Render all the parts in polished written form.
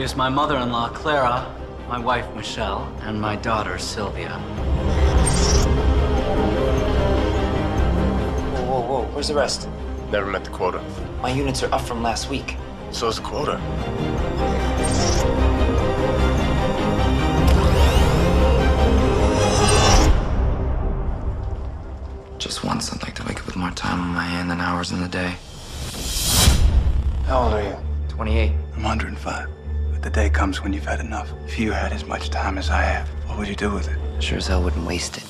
introduce my mother-in-law, Clara, my wife, Michelle, and my daughter, Sylvia. Whoa, whoa, where's the rest? Never met the quota. My units are up from last week. So is the quota. Just once, I'd like to wake up with more time on my hand than hours in the day. How old are you? 28. I'm 105. But the day comes when you've had enough. If you had as much time as I have, what would you do with it? Sure as hell wouldn't waste it.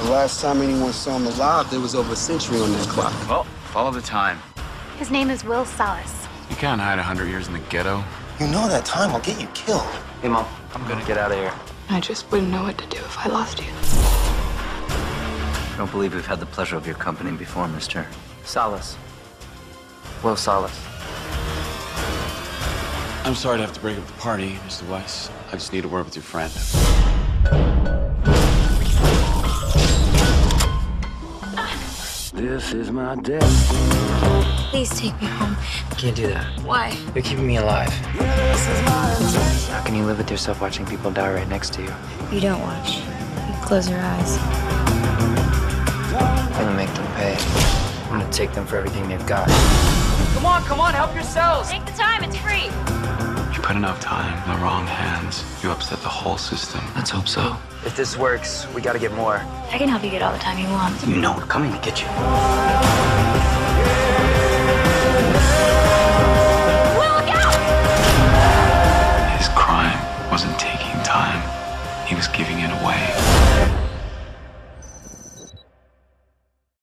The last time anyone saw him alive, there was over a century on that clock. Well, follow the time. His name is Will Salas. You can't hide 100 years in the ghetto. You know that time will get you killed. Hey, Mom, I'm gonna get out of here. I just wouldn't know what to do if I lost you. I don't believe we've had the pleasure of your company before, Mr. Salas. Will Salas. I'm sorry to have to break up the party, Mr. Weiss. I just need to work with your friend. This is my death. Please take me home. Can't do that. Why? You're keeping me alive. How can you live with yourself watching people die right next to you? You don't watch. You close your eyes. I'm gonna make them pay. I'm gonna take them for everything they've got. Come on, help yourselves. Take the time, it's free. You put enough time in the wrong hands, you upset the whole system. Let's hope so. If this works, we gotta get more. I can help you get all the time you want. You know we're coming to get you. Will, look out! His crime wasn't taking time. He was giving it away.